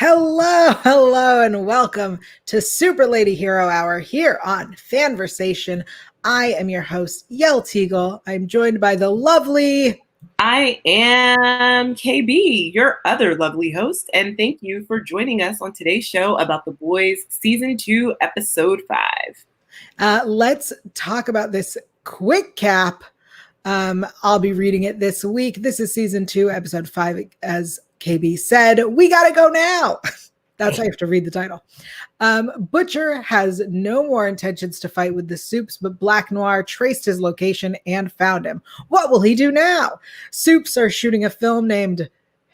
Hello, and welcome to Super Lady Hero Hour here on Fanversation. I am your host, Yel Teagle. I'm joined by the lovely. I am KB, your other lovely host, and thank you for joining us on today's show about The Boys Season 2, Episode 5. Let's talk about this quick cap. I'll be reading it this week. This is Season 2, Episode 5, as KB said. We gotta go now. That's why I have to read the title. Butcher has no more intentions to fight with the Supes, but Black Noir traced his location and found him. What will he do now? Supes are shooting a film named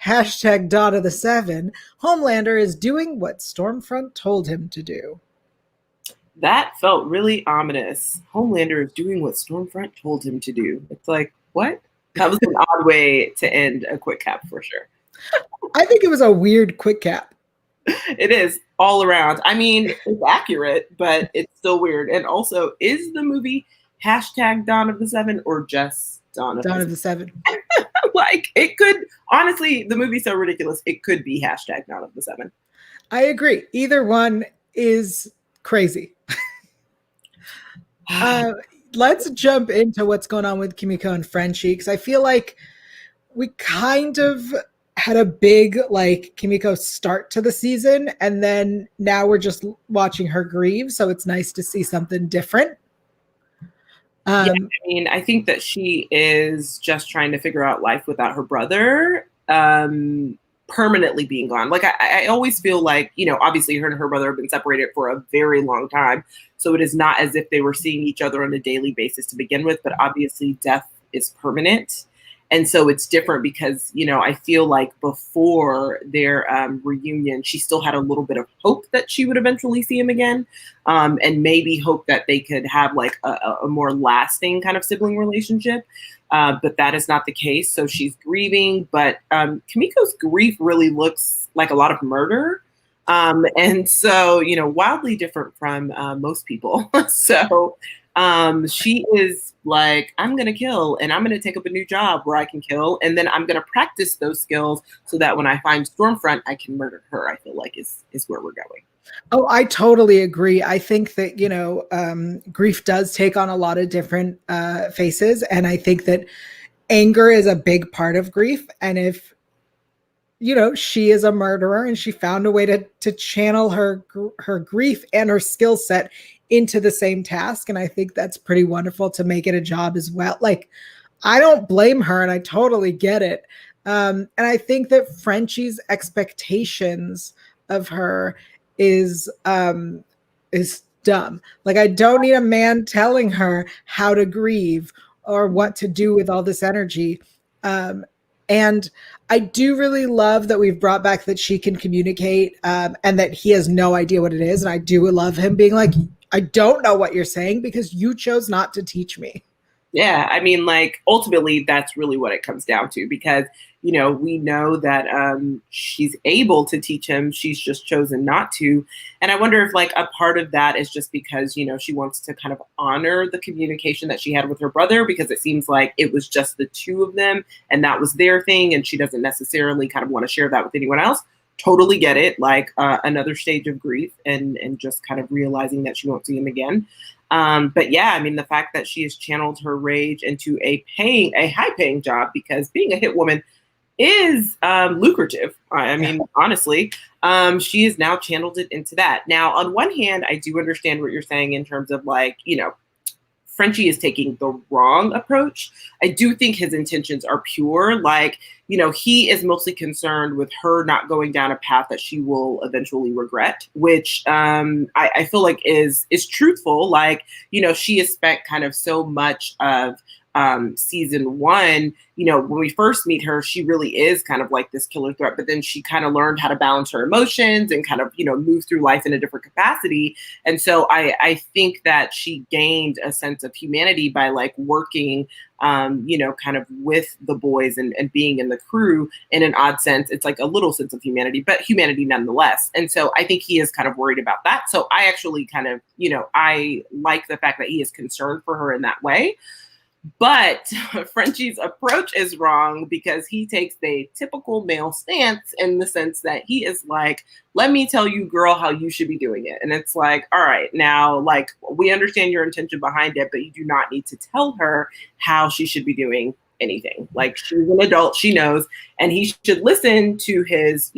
Dawn of the Seven. Homelander is doing what Stormfront told him to do. That felt really ominous. Homelander is doing what Stormfront told him to do. It's like, what? That was an odd way to end a quick cap for sure. I think it was a weird quick cap. It is all around. I mean, it's accurate, but it's still weird. And also, is the movie Dawn of the Seven or just Dawn of the Seven? Like, it could, honestly, the movie's so ridiculous, it could be Dawn of the Seven. I agree. Either one is crazy. Let's jump into what's going on with Kimiko and Frenchie, because I feel like we kind of had a big Kimiko start to the season, and then now we're just watching her grieve, so it's nice to see something different. I mean, I think that she is just trying to figure out life without her brother permanently being gone. Like, I always feel like, obviously her and her brother have been separated for a very long time, so it is not as if they were seeing each other on a daily basis to begin with, but obviously death is permanent. And so it's different because, I feel like before their reunion, she still had a little bit of hope that she would eventually see him again, and maybe hope that they could have a more lasting kind of sibling relationship. But that is not the case. So she's grieving. But Kimiko's grief really looks like a lot of murder. And so, wildly different from most people. So she is like, I'm going to kill, and I'm going to take up a new job where I can kill. And then I'm going to practice those skills so that when I find Stormfront, I can murder her, I feel like is where we're going. Oh, I totally agree. I think that, grief does take on a lot of different faces. And I think that anger is a big part of grief. And if, she is a murderer and she found a way to channel her grief and her skill set into the same task. And I think that's pretty wonderful to make it a job as well. Like, I don't blame her, and I totally get it. And I think that Frenchie's expectations of her is dumb. Like, I don't need a man telling her how to grieve or what to do with all this energy. And I do really love that we've brought back that she can communicate, and that he has no idea what it is. And I do love him being like, I don't know what you're saying because you chose not to teach me. Yeah, I mean, ultimately, that's really what it comes down to, because, we know that she's able to teach him. She's just chosen not to. And I wonder if, a part of that is just because, she wants to kind of honor the communication that she had with her brother, because it seems like it was just the two of them and that was their thing. And she doesn't necessarily kind of want to share that with anyone else. Totally get it. Another stage of grief and just kind of realizing that she won't see him again. But yeah, I mean, the fact that she has channeled her rage into a high paying job, because being a hit woman is lucrative. I mean, honestly, she has now channeled it into that. Now, on one hand, I do understand what you're saying in terms of Frenchie is taking the wrong approach. I do think his intentions are pure. He is mostly concerned with her not going down a path that she will eventually regret, which I feel like is truthful. She has spent kind of so much of season one, when we first meet her, she really is kind of like this killer threat, but then she kind of learned how to balance her emotions and kind of, move through life in a different capacity. And so I think that she gained a sense of humanity by working, kind of with the boys and being in the crew in an odd sense. It's a little sense of humanity, but humanity nonetheless. And so I think he is kind of worried about that. So I actually kind of, I like the fact that he is concerned for her in that way. But Frenchie's approach is wrong because he takes a typical male stance in the sense that he is like, let me tell you, girl, how you should be doing it. And it's like, all right, now, like, we understand your intention behind it, but you do not need to tell her how she should be doing anything. Like, she's an adult, she knows, and he should listen to his,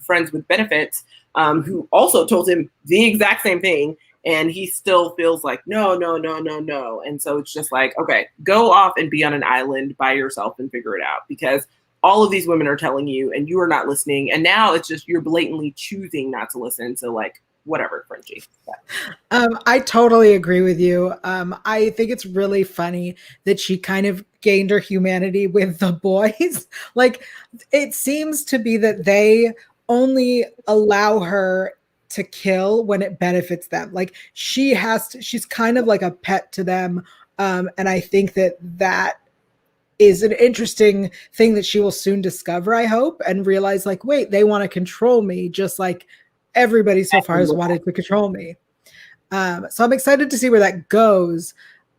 friends with benefits, who also told him the exact same thing, and he still feels like no, no, no, no, no. And so it's just like, okay, go off and be on an island by yourself and figure it out, because all of these women are telling you and you are not listening, and now it's just you're blatantly choosing not to listen to, like, whatever, Frenchie. I totally agree with you. I think it's really funny that she kind of gained her humanity with the boys. Like, it seems to be that they only allow her to kill when it benefits them. Like, she's kind of like a pet to them. And I think that is an interesting thing that she will soon discover, I hope, and realize, like, wait, they want to control me just like everybody so far has wanted to control me. So I'm excited to see where that goes.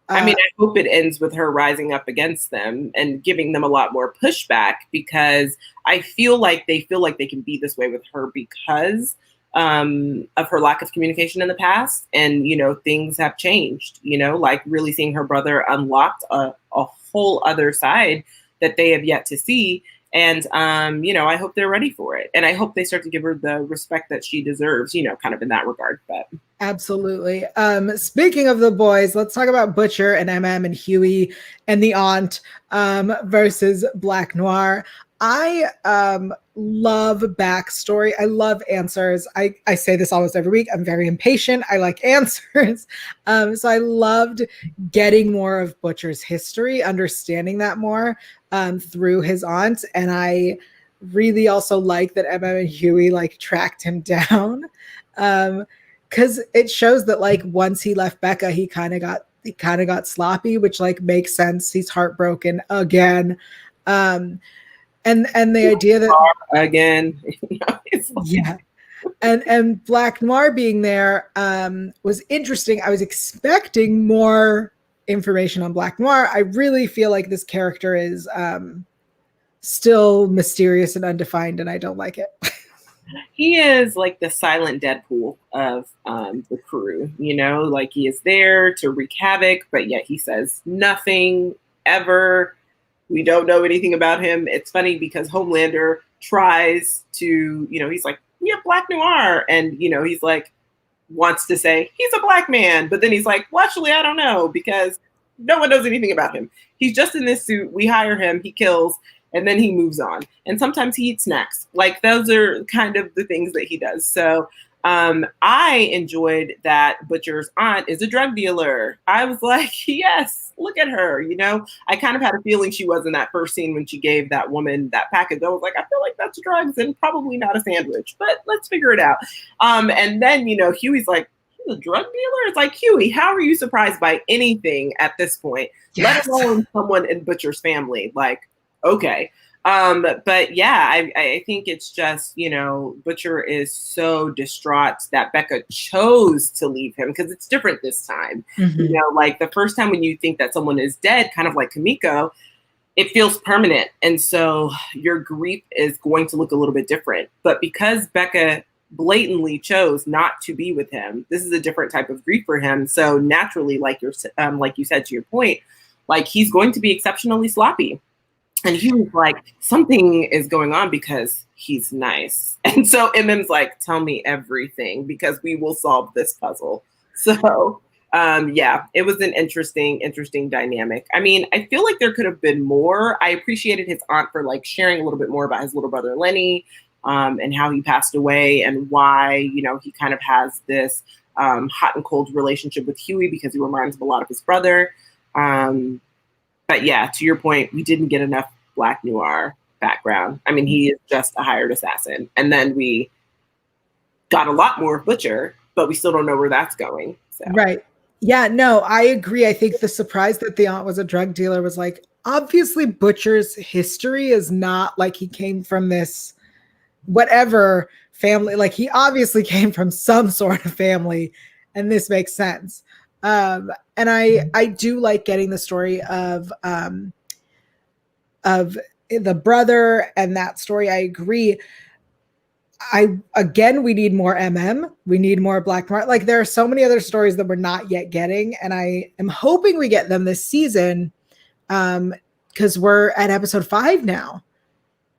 I mean, I hope it ends with her rising up against them and giving them a lot more pushback, because I feel like they can be this way with her because of her lack of communication in the past. And, things have changed, like really seeing her brother unlocked a whole other side that they have yet to see. And, I hope they're ready for it. And I hope they start to give her the respect that she deserves, kind of in that regard. But absolutely. Speaking of the boys, let's talk about Butcher and MM and Huey and the aunt versus Black Noir. I love backstory. I love answers. I say this almost every week. I'm very impatient. I like answers. So I loved getting more of Butcher's history, understanding that more through his aunt. And I really also like that MM and Huey like tracked him down. Because it shows that, like, once he left Becca, he kind of got sloppy, which, like, makes sense. He's heartbroken again. And the idea that again, yeah, and Black Noir being there was interesting. I was expecting more information on Black Noir. I really feel like this character is still mysterious and undefined, and I don't like it. He is like the silent Deadpool of the crew, like he is there to wreak havoc, but yet he says nothing ever. We don't know anything about him. It's funny because Homelander tries to, he's like, yeah, Black Noir. And, he's like, wants to say he's a black man. But then he's like, well, actually, I don't know, because no one knows anything about him. He's just in this suit. We hire him. He kills. And then he moves on. And sometimes he eats snacks. Like, those are kind of the things that he does. So I enjoyed that Butcher's aunt is a drug dealer. I was like, yes, look at her. I kind of had a feeling she was in that first scene when she gave that woman that package. I was like, I feel like that's drugs and probably not a sandwich, but let's figure it out. And then, Huey's like, he's a drug dealer? It's like, Huey, how are you surprised by anything at this point? Yes. Let alone someone in Butcher's family. Like, okay. But yeah, I think it's just, Butcher is so distraught that Becca chose to leave him, because it's different this time. Mm-hmm. Like the first time when you think that someone is dead, kind of like Kimiko, it feels permanent. And so your grief is going to look a little bit different. But because Becca blatantly chose not to be with him, this is a different type of grief for him. So naturally, like you said, to your point, like he's going to be exceptionally sloppy. And he was like, something is going on because he's nice. And so MM's like, tell me everything because we will solve this puzzle. So, yeah, it was an interesting dynamic. I mean, I feel like there could have been more. I appreciated his aunt for like sharing a little bit more about his little brother, Lenny, and how he passed away and why, he kind of has this hot and cold relationship with Huey because he reminds him a lot of his brother. But yeah, to your point, we didn't get enough Black Noir background. I mean, he is just a hired assassin. And then we got a lot more of Butcher, but we still don't know where that's going. So. Right. Yeah, no, I agree. I think the surprise that the aunt was a drug dealer was like, obviously Butcher's history is not like he came from this whatever family. Like he obviously came from some sort of family, and this makes sense. And I do like getting the story of the brother and that story. I agree. We need more we need more Black Noir. Like there are so many other stories that we're not yet getting, and I am hoping we get them this season, because we're at episode 5 now.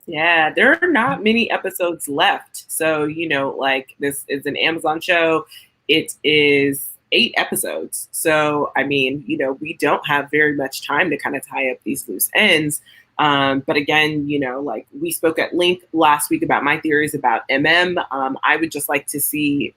Yeah, there are not many episodes left. So, like this is an Amazon show. It is 8 episodes. So, I mean, we don't have very much time to kind of tie up these loose ends. But again, like we spoke at length last week about my theories about MM. I would just like to see,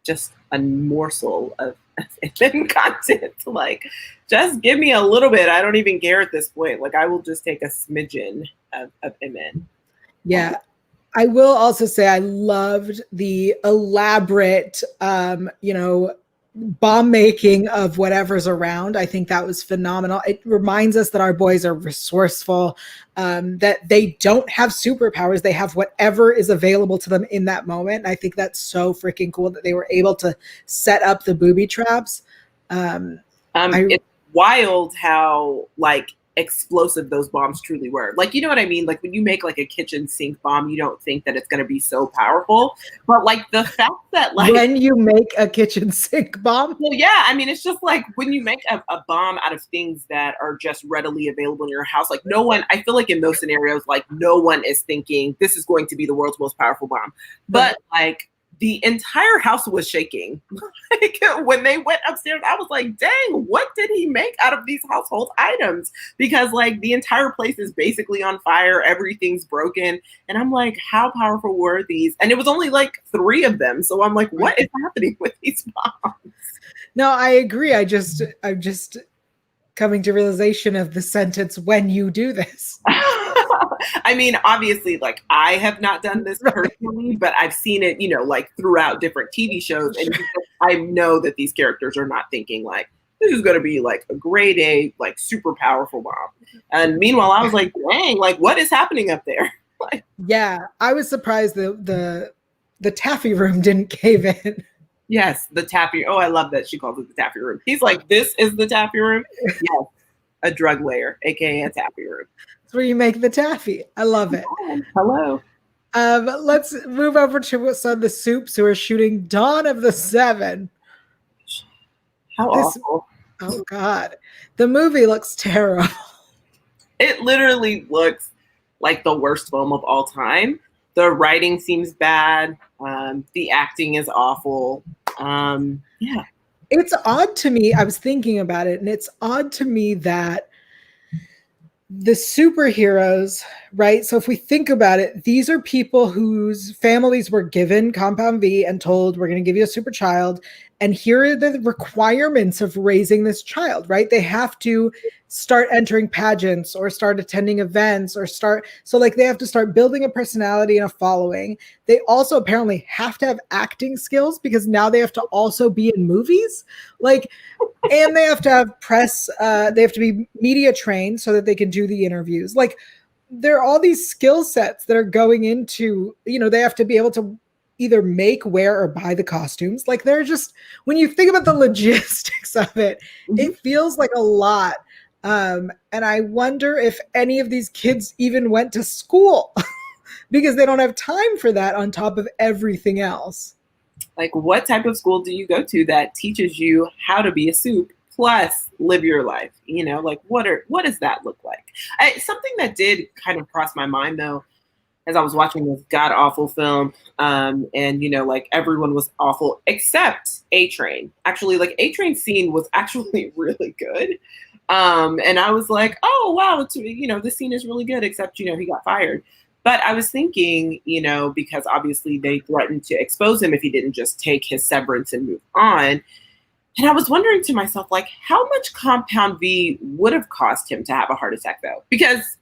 just a morsel of MM content. Like, just give me a little bit. I don't even care at this point. Like, I will just take a smidgen of MN. Yeah. I will also say I loved the elaborate, bomb making of whatever's around. I think that was phenomenal. It reminds us that our boys are resourceful, that they don't have superpowers. They have whatever is available to them in that moment. And I think that's so freaking cool that they were able to set up the booby traps. It's wild how like explosive those bombs truly were. Like, you know what I mean? Like when you make like a kitchen sink bomb, you don't think that it's going to be so powerful, but like the fact that like when you make a kitchen sink bomb, well, yeah, I mean, it's just like when you make a bomb out of things that are just readily available in your house, like no one, I feel like in those scenarios, like no one is thinking this is going to be the world's most powerful bomb, but like the entire house was shaking. Like when they went upstairs, I was like, dang, what did he make out of these household items? Because like the entire place is basically on fire. Everything's broken. And I'm like, how powerful were these? And it was only like 3 of them. So I'm like, what is happening with these bombs? No, I agree. I'm just coming to realization of the sentence, when you do this. I mean, obviously, like I have not done this personally, but I've seen it, like throughout different TV shows. And I know that these characters are not thinking like, this is going to be like a grade A, like super powerful bomb. And meanwhile, I was like, dang, like what is happening up there? Like, yeah, I was surprised the taffy room didn't cave in. Yes, the taffy. Oh, I love that she calls it the taffy room. He's like, this is the taffy room? Yes, a drug layer, aka a taffy room. It's where you make the taffy. I love it. Hello. Let's move over to some of the Supes who are shooting Dawn of the Seven. How awful. Oh, God. The movie looks terrible. It literally looks like the worst film of all time. The writing seems bad. The acting is awful. Yeah. It's odd to me. I was thinking about it, and it's odd to me that the superheroes, right? So if we think about it, these are people whose families were given Compound V and told, we're going to give you a super child. And here are the requirements of raising this child, right? They have to start entering pageants or start attending events so like they have to start building a personality and a following. They also apparently have to have acting skills because now they have to also be in movies. Like, and they have to have press, they have to be media trained so that they can do the interviews. Like there are all these skill sets that are going into, they have to be able to either make, wear, or buy the costumes. Like they're just, when you think about the logistics of it, it feels like a lot. And I wonder if any of these kids even went to school because they don't have time for that on top of everything else. Like what type of school do you go to that teaches you how to be a Supe plus live your life? Like what does that look like? Something that did kind of cross my mind though, as I was watching this god awful film, and like everyone was awful except A-Train. Actually, like A-Train's scene was actually really good. And I was like, oh wow, this scene is really good, except he got fired. But I was thinking, because obviously they threatened to expose him if he didn't just take his severance and move on. And I was wondering to myself, like, how much Compound V would have cost him to have a heart attack though? Because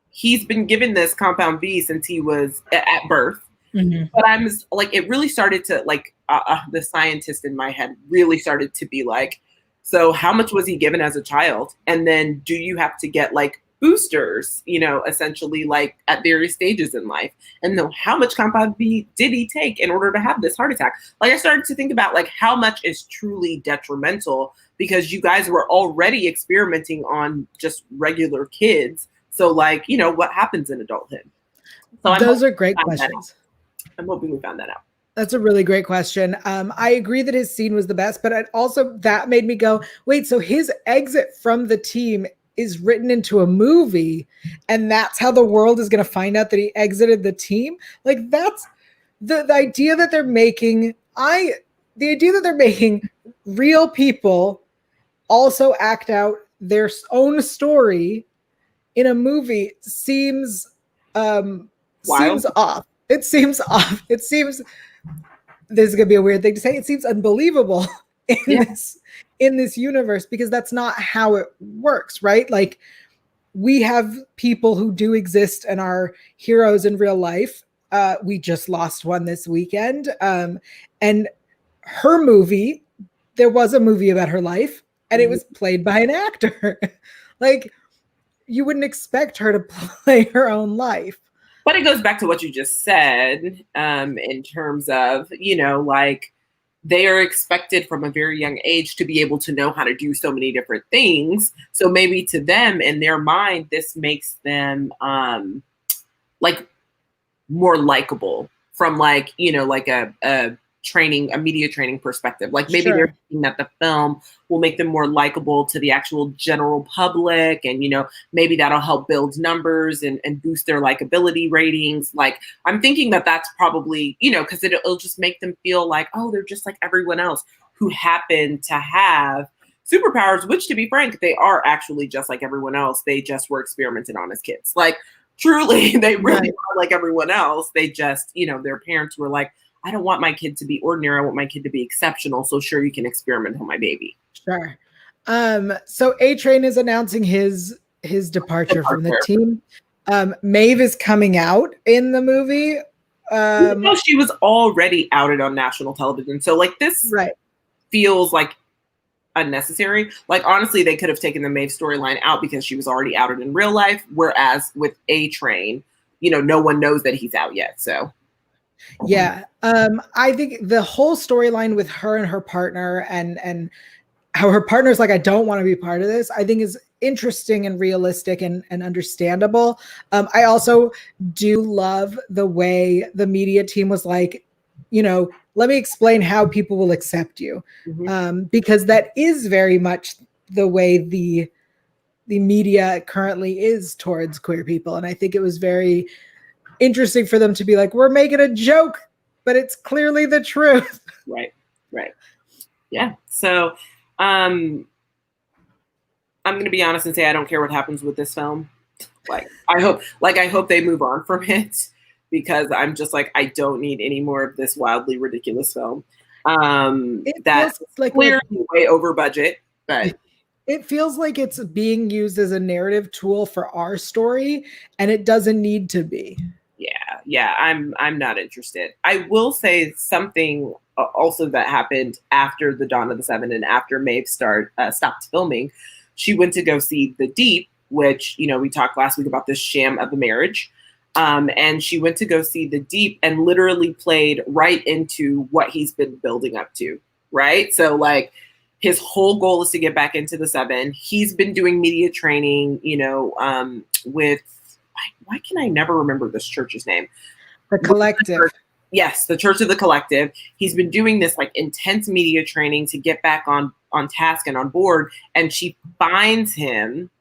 he's been given this Compound V since he was at birth. Mm-hmm. But I'm like, it really started to like, the scientist in my head really started to be like, so how much was he given as a child? And then do you have to get like boosters, essentially like at various stages in life. And then how much compound B did he take in order to have this heart attack? Like I started to think about like how much is truly detrimental because you guys were already experimenting on just regular kids. So like, what happens in adulthood? So those are great questions. I'm hoping we found that out. That's a really great question. I agree that his scene was the best, but that made me go, wait, so his exit from the team is written into a movie, and that's how the world is going to find out that he exited the team? Like, that's the idea that they're making. The idea that they're making real people also act out their own story in a movie seems off. It seems off. It seems, this is going to be a weird thing to say, it seems unbelievable in this universe, because that's not how it works, right? Like, we have people who do exist and are heroes in real life. We just lost one this weekend. And her movie, there was a movie about her life, and it was played by an actor. Like, you wouldn't expect her to play her own life. But it goes back to what you just said, in terms of, like, they are expected from a very young age to be able to know how to do so many different things. So maybe to them, in their mind, this makes them like more likable from like, like a media training perspective. Like maybe they're thinking that the film will make them more likable to the actual general public. And, maybe that'll help build numbers and boost their likability ratings. Like, I'm thinking that that's probably, because it'll just make them feel like, oh, they're just like everyone else who happen to have superpowers, which, to be frank, they are actually just like everyone else. They just were experimented on as kids. Like, truly, they really are like everyone else. They just, their parents were like, I don't want my kid to be ordinary. I want my kid to be exceptional. So sure, you can experiment on my baby. Sure. So A-Train is announcing his departure from the team. Maeve is coming out in the movie. She was already outed on national television. So like this feels like unnecessary. Like, honestly, they could have taken the Maeve storyline out because she was already outed in real life. Whereas with A-Train, no one knows that he's out yet. So yeah. I think the whole storyline with her and her partner and how her partner's like, I don't want to be part of this, I think is interesting and realistic and understandable. I also do love the way the media team was like, let me explain how people will accept you. Because that is very much the way the media currently is towards queer people. And I think it was very interesting for them to be like, we're making a joke, but it's clearly the truth. Right. Yeah. So I'm going to be honest and say I don't care what happens with this film. I hope they move on from it, because I'm just like, I don't need any more of this wildly ridiculous film. That's like clearly way over budget, but it feels like it's being used as a narrative tool for our story, and it doesn't need to be. Yeah, I'm not interested. I will say something also that happened after the Dawn of the Seven and after Maeve stopped filming. She went to go see The Deep, which, we talked last week about this sham of a marriage. And she went to go see The Deep and literally played right into what he's been building up to, right? So like his whole goal is to get back into the Seven. He's been doing media training, with, why can I never remember this church's name? The Collective. Yes, the Church of the Collective. He's been doing this like intense media training to get back on task and on board. And she finds him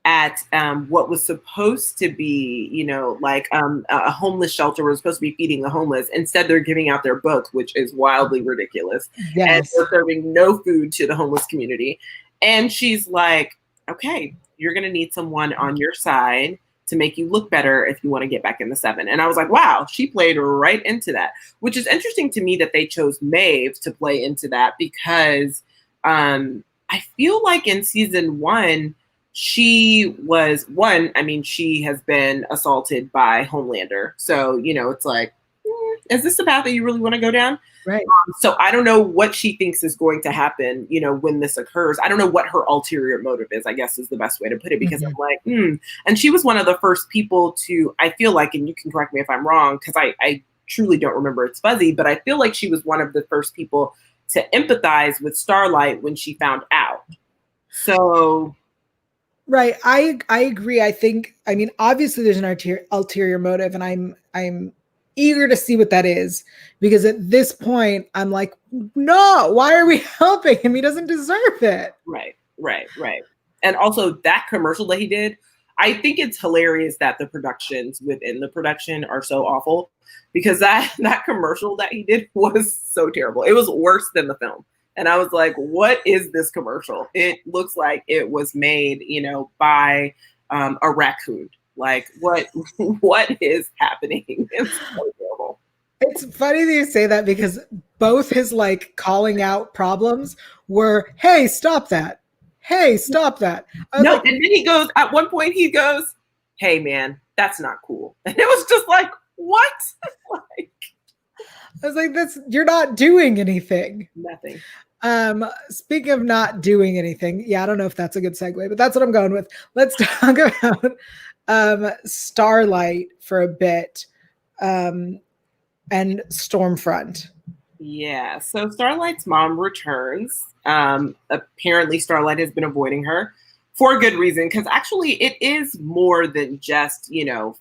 at what was supposed to be, a homeless shelter where we're supposed to be feeding the homeless. Instead, they're giving out their books, which is wildly ridiculous. Yes. And they're serving no food to the homeless community. And she's like, okay, you're going to need someone on your side to make you look better if you want to get back in the Seven. And I was like, wow, she played right into that, which is interesting to me that they chose Maeve to play into that, because I feel like in season one, she has been assaulted by Homelander. So, it's like, is this the path that you really want to go down? Right. So I don't know what she thinks is going to happen, when this occurs. I don't know what her ulterior motive is, I guess is the best way to put it, because I'm like, And she was one of the first people to, I feel like, and you can correct me if I'm wrong, because I truly don't remember, it's fuzzy, but I feel like she was one of the first people to empathize with Starlight when she found out. So. Right. I agree. I mean, obviously there's an ulterior motive, and I'm eager to see what that is, because at this point I'm like, no, why are we helping him? He doesn't deserve it. Right. And also that commercial that he did, I think it's hilarious that the productions within the production are so awful, because that commercial that he did was so terrible. It was worse than the film. And I was like, what is this commercial? It looks like it was made, by a raccoon. Like, what is happening? It's so terrible. It's funny that you say that, because both his calling out problems were, hey, stop that. Hey, stop that. No, and then at one point he goes, hey man, that's not cool. And it was just like, what? I was like, you're not doing anything. Nothing. Speaking of not doing anything, I don't know if that's a good segue, but that's what I'm going with. Let's talk about Starlight for a bit, and Stormfront. Yeah, so Starlight's mom returns. Apparently Starlight has been avoiding her for a good reason, because actually it is more than just,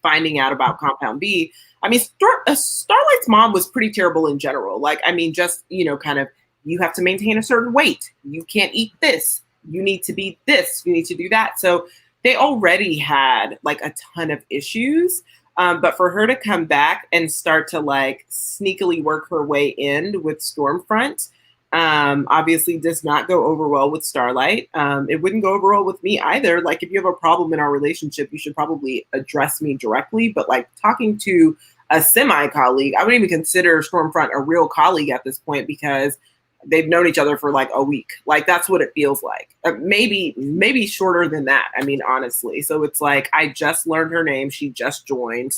finding out about Compound V. I mean, Starlight's mom was pretty terrible in general. Just, kind of, you have to maintain a certain weight. You can't eat this. You need to be this. You need to do that. So they already had a ton of issues. But for her to come back and start to sneakily work her way in with Stormfront, obviously does not go over well with Starlight. It wouldn't go over well with me either. If you have a problem in our relationship, you should probably address me directly. But talking to a semi-colleague, I wouldn't even consider Stormfront a real colleague at this point, because they've known each other for a week. That's what it feels like. Maybe shorter than that. I mean, honestly. So it's I just learned her name. She just joined.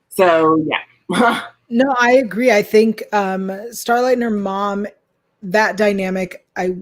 So yeah. No, I agree. I think Starlight and her mom, that dynamic, I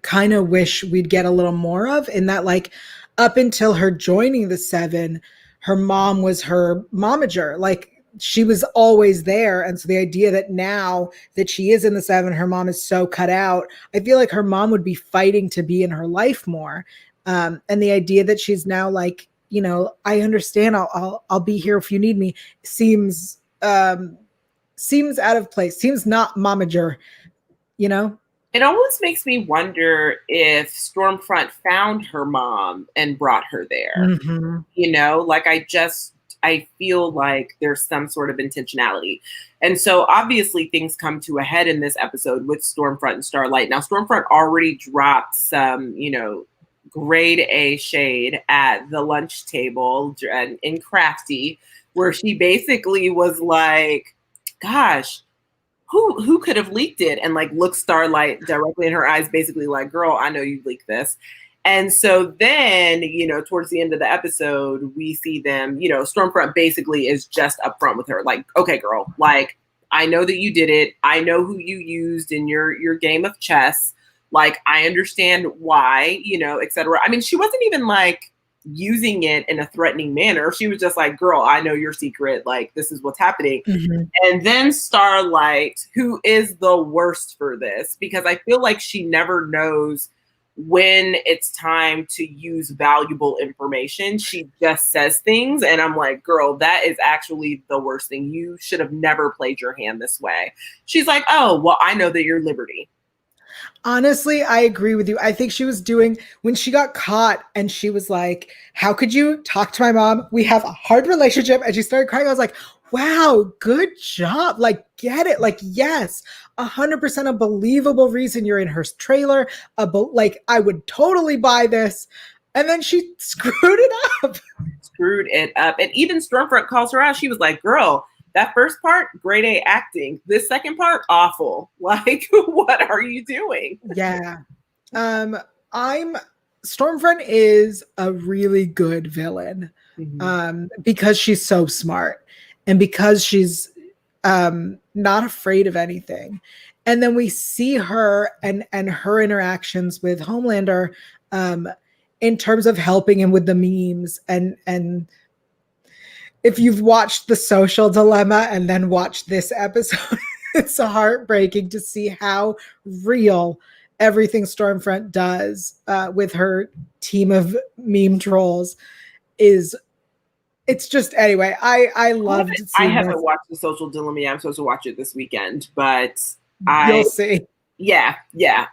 kind of wish we'd get a little more of, in that up until her joining the Seven, her mom was her momager. She was always there. And so the idea that now that she is in the Seven, her mom is so cut out, I feel like her mom would be fighting to be in her life more. And the idea that she's now I understand, I'll be here if you need me, seems out of place, seems not momager, It almost makes me wonder if Stormfront found her mom and brought her there. Mm-hmm. I feel like there's some sort of intentionality. And so obviously things come to a head in this episode with Stormfront and Starlight. Now, Stormfront already dropped some, grade A shade at the lunch table in Crafty, where she basically was like, gosh, who could have leaked it? And looked Starlight directly in her eyes, basically like, girl, I know you leaked this. And so then, towards the end of the episode, we see them, Stormfront basically is just upfront with her. Okay, girl, I know that you did it. I know who you used in your game of chess. I understand why, et cetera. I mean, she wasn't even using it in a threatening manner. She was just like, girl, I know your secret. This is what's happening. Mm-hmm. And then Starlight, who is the worst for this, because I feel like she never knows when it's time to use valuable information. She just says things. And I'm like, girl, that is actually the worst thing. You should have never played your hand this way. She's like, oh, well, I know that you're Liberty. Honestly, I agree with you. I think she was doing, when she got caught and she was like, how could you talk to my mom? We have a hard relationship. And she started crying. I was like, wow, good job. Get it. Yes, 100% a believable reason you're in her trailer. I would totally buy this. And then she screwed it up. And even Stormfront calls her out. She was like, girl, that first part, grade A acting. This second part, awful. What are you doing? Yeah. Stormfront is a really good villain, because she's so smart. and because she's not afraid of anything. And then we see her and her interactions with Homelander in terms of helping him with the memes. And if you've watched The Social Dilemma and then watched this episode, it's heartbreaking to see how real everything Stormfront does with her team of meme trolls is. It's just, anyway, I loved seeing I haven't watched The Social Dilemma. I'm supposed to watch it this weekend, but you'll see. Yeah.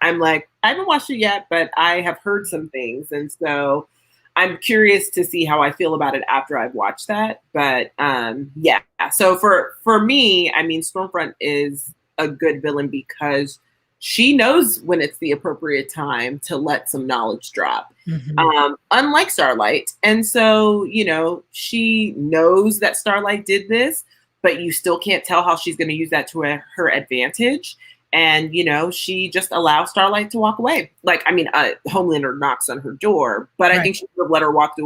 I'm like, I haven't watched it yet, but I have heard some things. And so I'm curious to see how I feel about it after I've watched that. But yeah, so for me, I mean, Stormfront is a good villain because she knows when it's the appropriate time to let some knowledge drop, unlike Starlight. And so, you know, she knows that Starlight did this, but you still can't tell how she's going to use that to her advantage. And, you know, she just allows Starlight to walk away. Like, I mean, Homelander knocks on her door, but I think she would have let her walk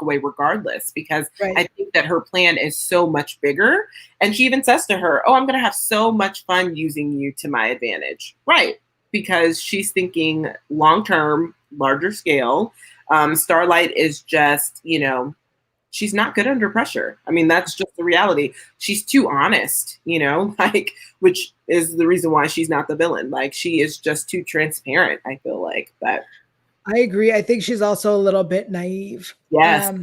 away regardless, because I think that her plan is so much bigger. And she even says to her, oh, I'm going to have so much fun using you to my advantage. Right. Because she's thinking long-term, larger scale. Starlight is just, you know, she's not good under pressure. I mean, that's just the reality. She's too honest, you know, like, which is the reason why she's not the villain. Like, she is just too transparent, I feel like. But I agree. I think she's also a little bit naive. Yes.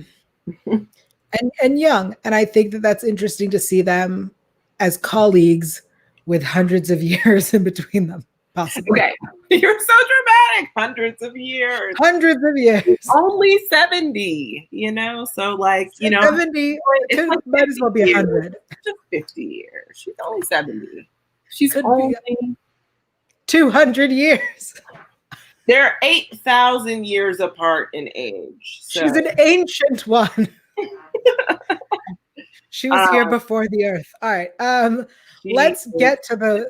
And young. And I think that that's interesting to see them as colleagues with hundreds of years in between them, possibly. Okay. You're so dramatic. Hundreds of years. Hundreds of years. Only 70, you know? So, like, you know. 70, it like might as well be 100. Just 50 years. She's only 70. She's only 200 years. They're 8,000 years apart in age. So. She's an ancient one. She was here before the earth. All right. Let's get to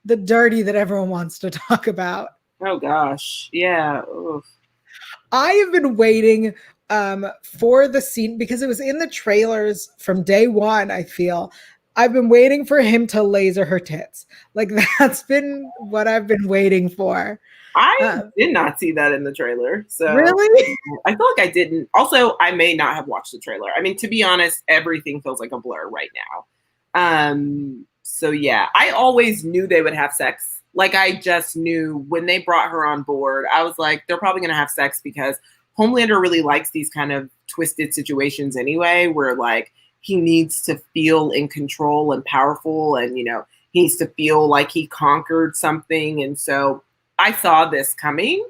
the dirty that everyone wants to talk about. Oh gosh. Yeah. Oof. I have been waiting for the scene because it was in the trailers from day one, I feel. I've been waiting for him to laser her tits. Like, that's been what I've been waiting for. I did not see that in the trailer. So really? I feel like I didn't. Also, I may not have watched the trailer. I mean, to be honest, everything feels like a blur right now. So yeah, I always knew they would have sex. Like, I just knew when they brought her on board, I was like, they're probably going to have sex because Homelander really likes these kind of twisted situations anyway, where like he needs to feel in control and powerful, and, you know, he needs to feel like he conquered something. And so I saw this coming,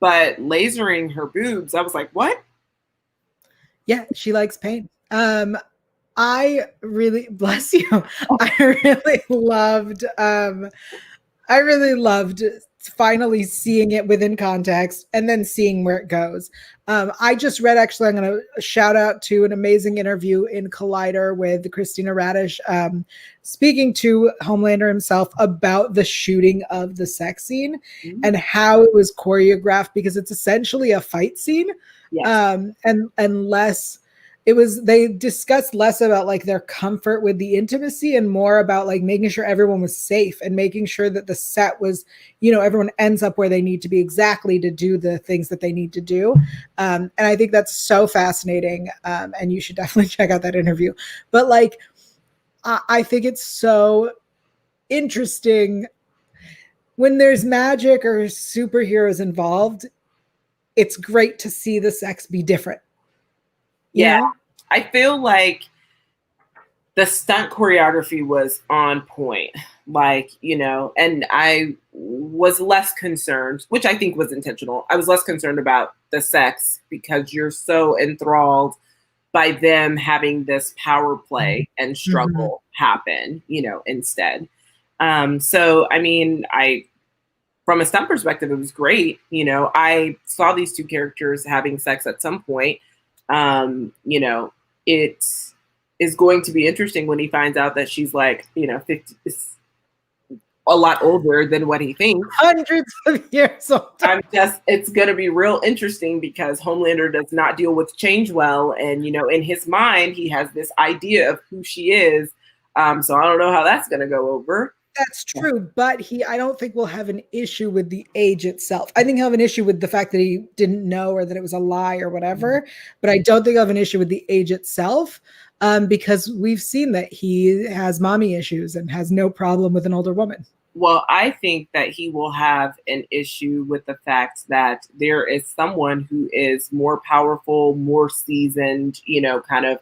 but lasering her boobs, I was like, what? Yeah, she likes pain. I really, bless you. I really loved finally seeing it within context and then seeing where it goes. I just read, actually, I'm going to shout out to an amazing interview in Collider with Christina Radish, speaking to Homelander himself about the shooting of the sex scene and how it was choreographed, because it's essentially a fight scene. Yes. And less, they discussed less about like their comfort with the intimacy and more about like making sure everyone was safe and making sure that the set was, you know, everyone ends up where they need to be exactly to do the things that they need to do. And I think that's so fascinating. And you should definitely check out that interview. But like, I think it's so interesting when there's magic or superheroes involved. It's great to see the sex be different. Yeah. Know? I feel like the stunt choreography was on point. Like, you know, and I was less concerned, which I think was intentional. I was less concerned about the sex because you're so enthralled by them having this power play and struggle happen, you know, instead. So, I mean, from a stunt perspective, it was great. You know, I saw these two characters having sex at some point. You know, it is going to be interesting when he finds out that she's like, you know, 50, a lot older than what he thinks. Hundreds of years old. It's going to be real interesting because Homelander does not deal with change well. And, you know, in his mind, he has this idea of who she is. So I don't know how that's going to go over. That's true, but I don't think we'll have an issue with the age itself. I think he'll have an issue with the fact that he didn't know or that it was a lie or whatever, but I don't think I'll have an issue with the age itself, because we've seen that he has mommy issues and has no problem with an older woman. Well, I think that he will have an issue with the fact that there is someone who is more powerful, more seasoned, you know, kind of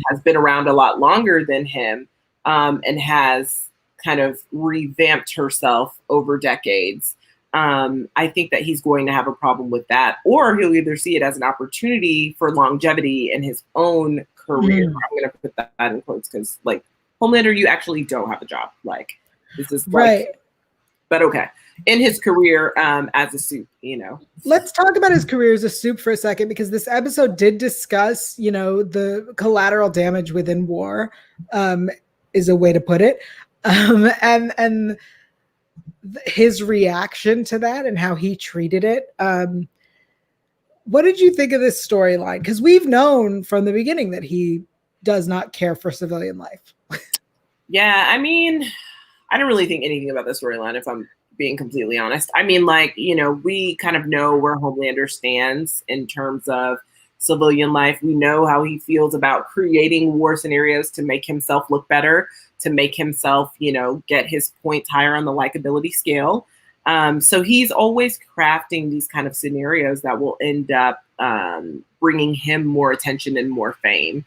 has been around a lot longer than him, and has kind of revamped herself over decades. I think that he's going to have a problem with that, or he'll either see it as an opportunity for longevity in his own career. I'm going to put that in quotes because, like, Homelander, you actually don't have a job. Like, this is right. But okay, in his career as a Soup, you know. Let's talk about his career as a Soup for a second, because this episode did discuss, you know, the collateral damage within war, is a way to put it. And his reaction to that and how he treated it. What did you think of this storyline? Because we've known from the beginning that he does not care for civilian life. Yeah, I mean, I don't really think anything about the storyline, if I'm being completely honest. I mean, like, you know, we kind of know where Homelander stands in terms of civilian life. We know how he feels about creating war scenarios to make himself look better, to make himself, you know, get his points higher on the likability scale. So he's always crafting these kind of scenarios that will end up bringing him more attention and more fame.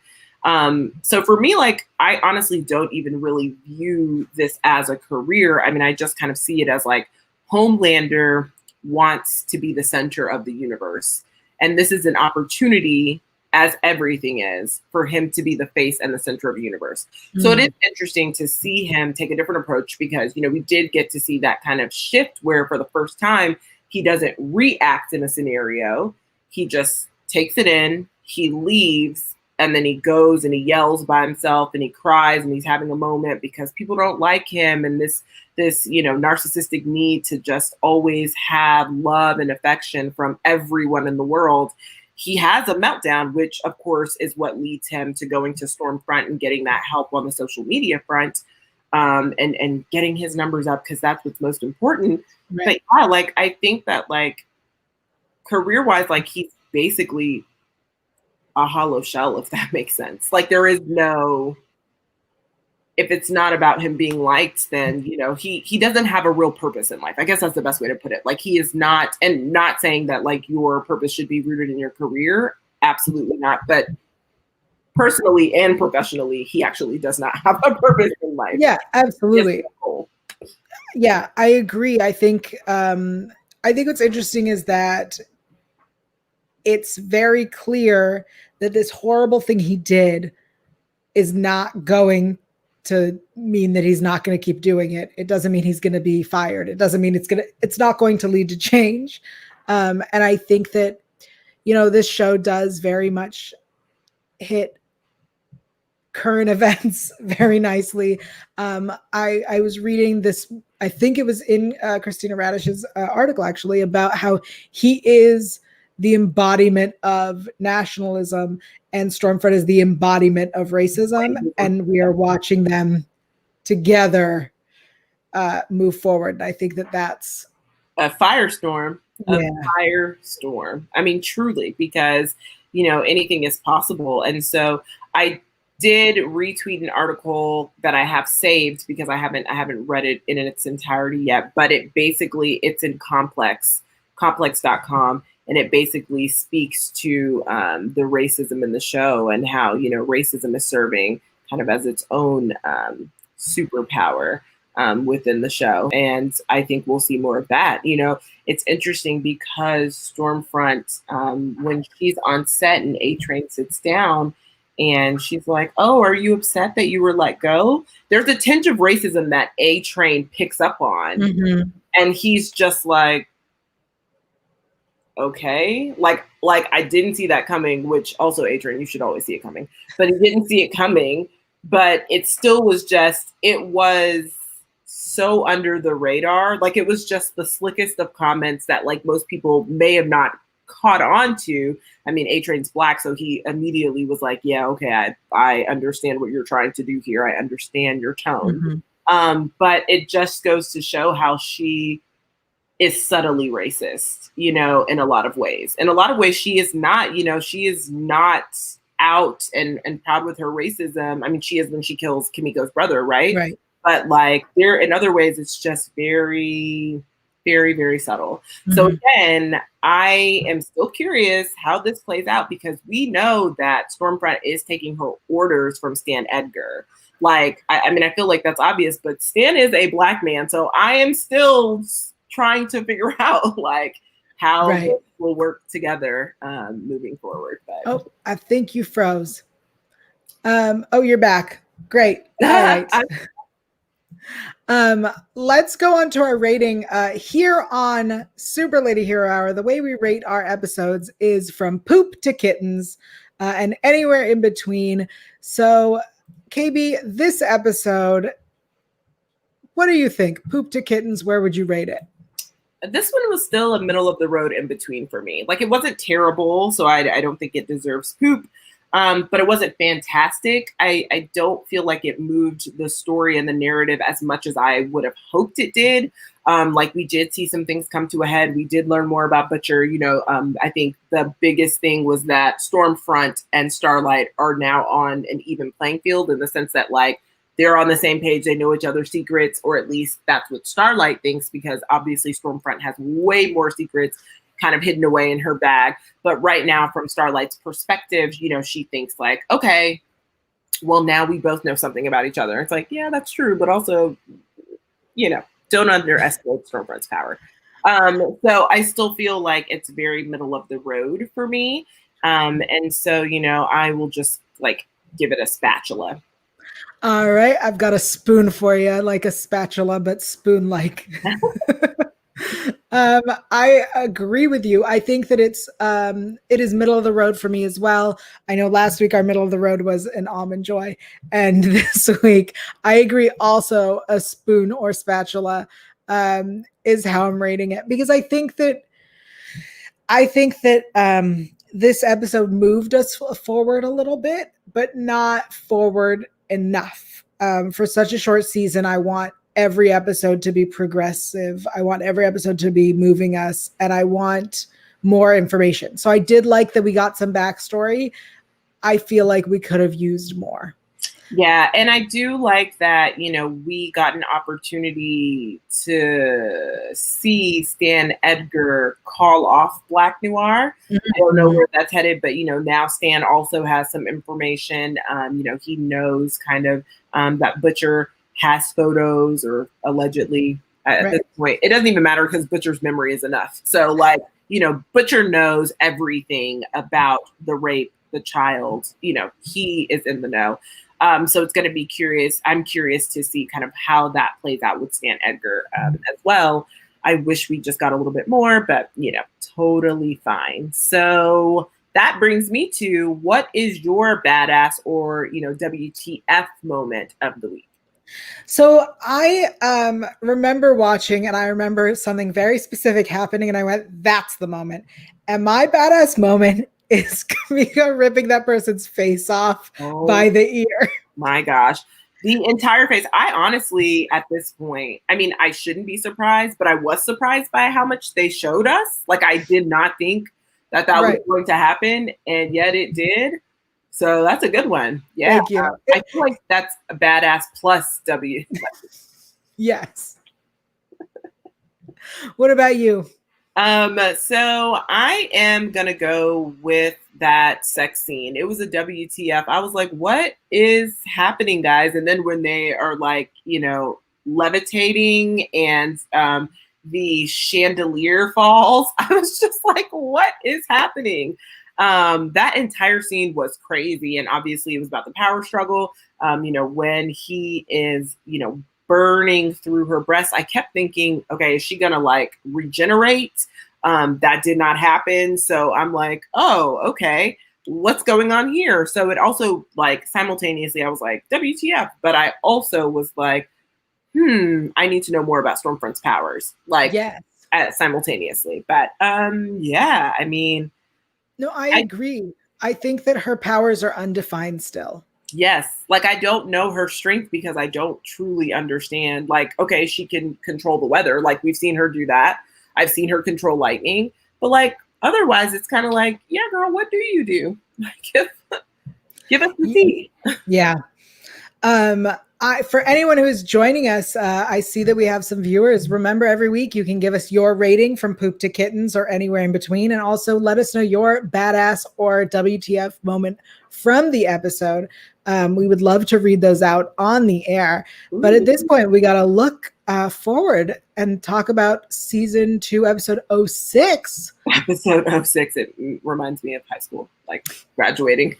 So for me, like, I honestly don't even really view this as a career. I mean, I just kind of see it as like Homelander wants to be the center of the universe. And this is an opportunity, as everything is, for him to be the face and the center of the universe. So it is interesting to see him take a different approach because, you know, we did get to see that kind of shift where for the first time, he doesn't react in a scenario. He just takes it in, he leaves, and then he goes and he yells by himself and he cries and he's having a moment because people don't like him. And this, you know, narcissistic need to just always have love and affection from everyone in the world. He has a meltdown, which of course is what leads him to going to Stormfront and getting that help on the social media front, and getting his numbers up because that's what's most important. Right. But yeah, like, I think that, like, career-wise, like, he's basically a hollow shell, if that makes sense. Like, there is no, if it's not about him being liked, then, you know, he doesn't have a real purpose in life. I guess that's the best way to put it. Like, he is not, and not saying that, like, your purpose should be rooted in your career. Absolutely not. But personally and professionally, he actually does not have a purpose in life. Yeah, absolutely. Yeah, I agree. I think what's interesting is that it's very clear that this horrible thing he did is not going to mean that he's not going to keep doing it. It doesn't mean he's going to be fired. It doesn't mean it's not going to lead to change. And I think that, you know, this show does very much hit current events very nicely. I was reading this, I think it was in Christina Radish's article actually, about how he is the embodiment of nationalism and Stormfront is the embodiment of racism. And we are watching them together move forward. And I think that that's a firestorm. Firestorm. I mean, truly, because, you know, anything is possible. And so I did retweet an article that I have saved because I haven't read it in its entirety yet, but it's in complex.com. And it basically speaks to the racism in the show and how, you know, racism is serving kind of as its own superpower within the show. And I think we'll see more of that. You know, it's interesting because Stormfront, when she's on set and A-Train sits down and she's like, "Oh, are you upset that you were let go?" There's a tinge of racism that A-Train picks up on. Mm-hmm. And he's just like, okay, like I didn't see that coming, which also, A-Train, you should always see it coming, but he didn't see it coming, but it still was just, it was so under the radar. Like it was just the slickest of comments that like most people may have not caught on to. I mean, A-Train's Black, so he immediately was like, yeah, okay, I understand what you're trying to do here. I understand your tone. But it just goes to show how she is subtly racist, you know, in a lot of ways. In a lot of ways, she is not, you know, she is not out and proud with her racism. I mean, she is when she kills Kimiko's brother, right? Right. But like there, in other ways, it's just very, very, very subtle. So again, I am still curious how this plays out because we know that Stormfront is taking her orders from Stan Edgar. Like, I mean, I feel like that's obvious, but Stan is a Black man. So I am still trying to figure out like how we'll work together moving forward. But. Oh, I think you froze. Oh, you're back. Great. All right. Let's go on to our rating here on Super Lady Hero Hour. The way we rate our episodes is from poop to kittens and anywhere in between. So, KB, this episode, what do you think? Poop to kittens, where would you rate it? This one was still a middle of the road in between for me. Like it wasn't terrible, so I don't think it deserves poop. But it wasn't fantastic. I don't feel like it moved the story and the narrative as much as I would have hoped it did. Like we did see some things come to a head. We did learn more about Butcher. You know, I think the biggest thing was that Stormfront and Starlight are now on an even playing field in the sense that like they're on the same page. They know each other's secrets, or at least that's what Starlight thinks, because obviously Stormfront has way more secrets kind of hidden away in her bag. But right now, from Starlight's perspective, you know, she thinks like, okay, well, now we both know something about each other. It's like, yeah, that's true. But also, you know, don't underestimate Stormfront's power. So I still feel like it's very middle of the road for me. And so, you know, I will just like give it a spatula. All right. I've got a spoon for you, like a spatula, but spoon-like. I agree with you. I think that it is middle of the road for me as well. I know last week our middle of the road was an Almond Joy, and this week I agree. Also, a spoon or spatula is how I'm rating it, because I think that this episode moved us forward a little bit, but not forward enough. For such a short season, I want every episode to be progressive. I want every episode to be moving us, and I want more information. So I did like that we got some backstory. I feel like we could have used more. Yeah, and I do like that, you know, we got an opportunity to see Stan Edgar call off Black Noir. I don't know where that's headed, but, you know, now Stan also has some information. You know, he knows kind of that Butcher has photos, or allegedly at this point. It doesn't even matter because Butcher's memory is enough. So, like, you know, Butcher knows everything about the rape, the child. You know, he is in the know. So it's going to be curious. I'm curious to see kind of how that plays out with Stan Edgar as well. I wish we just got a little bit more, but, you know, totally fine. So that brings me to, what is your badass or, you know, WTF moment of the week? So I remember watching, and I remember something very specific happening, and I went, that's the moment. And my badass moment is Kimiko ripping that person's face off by the ear. My gosh. The entire face. I honestly, at this point, I mean, I shouldn't be surprised, but I was surprised by how much they showed us. Like, I did not think that was going to happen, and yet it did. So that's a good one. Yeah. Thank you. I feel like that's a badass plus W. Yes. What about you? So I am gonna go with that sex scene. It was a WTF. I was like, what is happening, guys? And then when they are like, you know, levitating and the chandelier falls, I was just like, what is happening? That entire scene was crazy. And obviously it was about the power struggle. You know, when he is, you know, burning through her breast, I kept thinking, okay, is she gonna like regenerate? That did not happen. So I'm like, oh, okay, what's going on here? So it also, like, simultaneously, I was like, WTF, but I also was like, I need to know more about Stormfront's powers, like Yes. simultaneously. But yeah, I mean, No, I agree. I think that her powers are undefined still. yes, like I don't know her strength because I don't truly understand. Like, okay, she can control the weather, like we've seen her do that. I've seen her control lightning, but like otherwise, it's kind of like, yeah, girl, what do you do? Like, give us the tea. Yeah. For anyone who is joining us, I see that we have some viewers. Remember, every week you can give us your rating from poop to kittens or anywhere in between, and also let us know your badass or WTF moment from the episode. We would love to read those out on the air. But at this point, we got to look forward and talk about season 2, episode 06. Episode 06, it reminds me of high school, like graduating.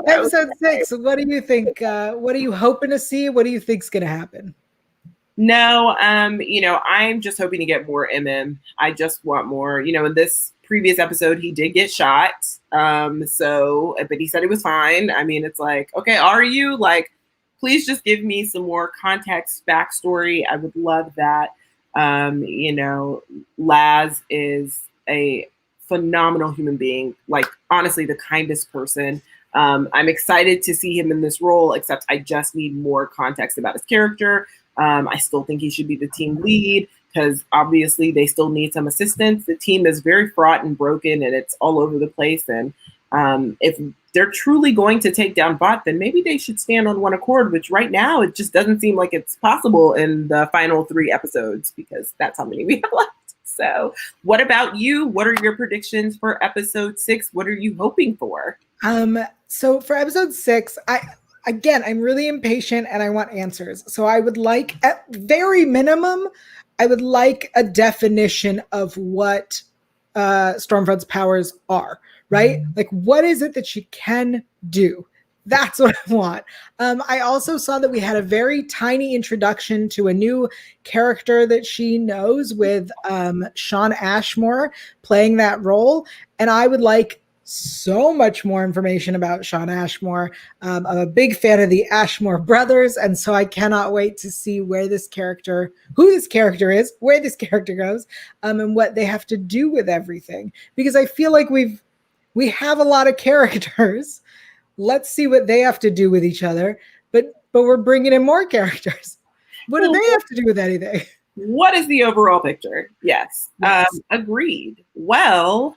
Episode 6. What do you think? What are you hoping to see? What do you think's going to happen? No, I'm just hoping to get more I just want more. In this previous episode, he did get shot. But he said he was fine. I mean, it's like, okay, are you? Like, please just give me some more context, backstory. I would love that. Laz is a phenomenal human being, like honestly, the kindest person. I'm excited to see him in this role, except I just need more context about his character. I still think he should be the team lead because obviously they still need some assistance. The team is very fraught and broken and it's all over the place. And if they're truly going to take down Vought, then maybe they should stand on one accord, which right now it just doesn't seem like it's possible in the final 3 episodes because that's how many we have left. So what about you? What are your predictions for episode 6? What are you hoping for? So for episode 6, I'm really impatient and I want answers. So I would like, at very minimum, I would like a definition of what Stormfront's powers are, right? Like, what is it that she can do? That's what I want. I also saw that we had a very tiny introduction to a new character that she knows with Shawn Ashmore playing that role. And I would like so much more information about Shawn Ashmore. I'm a big fan of the Ashmore brothers, and so I cannot wait to see who this character is, where this character goes, and what they have to do with everything. Because I feel like we have a lot of characters. Let's see what they have to do with each other. But we're bringing in more characters. What do they have to do with anything? What is the overall picture? Yes. Agreed. Well,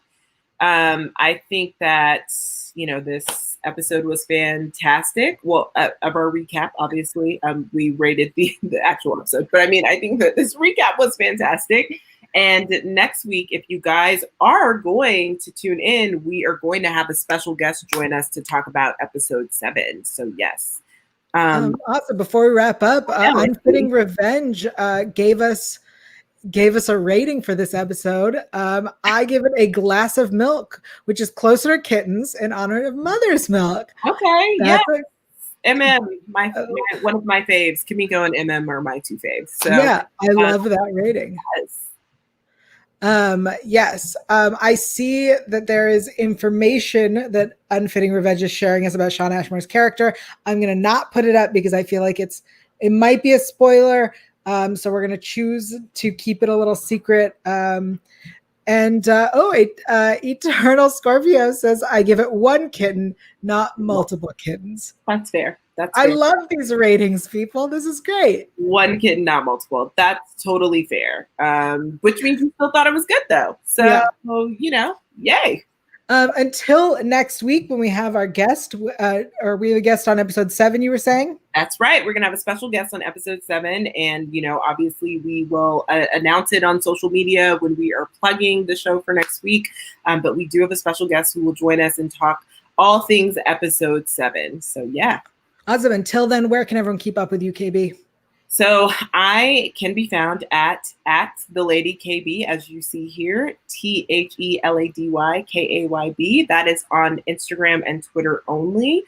I think that, this episode was fantastic. Well, of our recap, obviously, we rated the actual episode, but I mean, I think that this recap was fantastic. And next week, if you guys are going to tune in, we are going to have a special guest join us to talk about episode 7. So yes. Awesome. Before we wrap up, Unfitting Revenge gave us a rating for this episode. I give it a glass of milk, which is closer to kittens in honor of mother's milk. Okay. Yeah. One of my faves. Kimiko and are my 2 faves. So yeah, I love that rating. Yes. Yes. I see that there is information that Unfitting Revenge is sharing us about Shawn Ashmore's character. I'm going to not put it up because I feel like it might be a spoiler. So we're going to choose to keep it a little secret. Eternal Scorpio says, I give it 1 kitten, not multiple kittens. That's fair. I love these ratings, people. This is great. 1 kitten, not multiple. That's totally fair. Which means you still thought it was good, though. So, yay. Until next week when we have our guest, or we have a guest on episode 7, you were saying? That's right. We're going to have a special guest on episode 7. And, obviously we will announce it on social media when we are plugging the show for next week. But we do have a special guest who will join us and talk all things episode 7. So, yeah. Awesome. Until then, where can everyone keep up with you, KB? So I can be found at the Lady KB, as you see here, TheLadyKayb. That is on Instagram and Twitter only.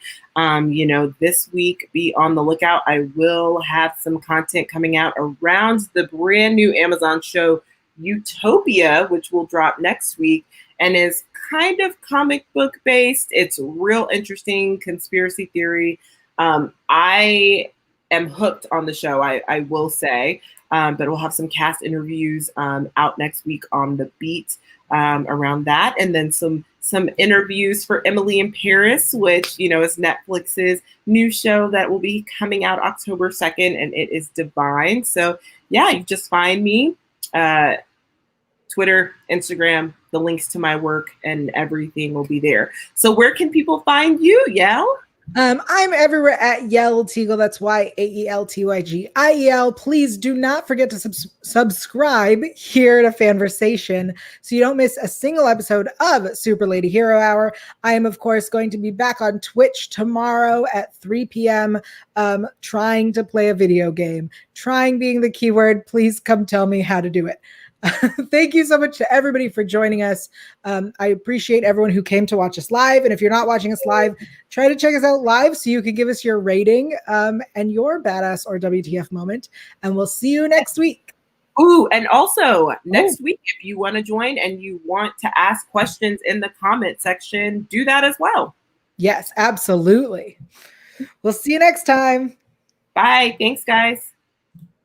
This week, be on the lookout. I will have some content coming out around the brand new Amazon show Utopia, which will drop next week and is kind of comic book based. It's real interesting conspiracy theory. I am hooked on the show, I will say. But we'll have some cast interviews out next week on The Beat around that, and then some interviews for Emily in Paris, which, you know, is Netflix's new show that will be coming out October 2nd, and it is divine. So yeah, you just find me, Twitter, Instagram, the links to my work and everything will be there. So where can people find you, Yael? I'm everywhere at Yael Tygiel. That's YAELTYGIEL. Please do not forget to subscribe here to Fanversation so you don't miss a single episode of Super Lady Hero Hour. I am, of course, going to be back on Twitch tomorrow at 3 p.m. Trying to play a video game. Trying being the keyword. Please come tell me how to do it. Thank you so much to everybody for joining us. I appreciate everyone who came to watch us live. And if you're not watching us live, try to check us out live so you can give us your rating and your badass or WTF moment. And we'll see you next week. Ooh, and also next week, if you want to join and you want to ask questions in the comment section, do that as well. Yes, absolutely. We'll see you next time. Bye. Thanks, guys.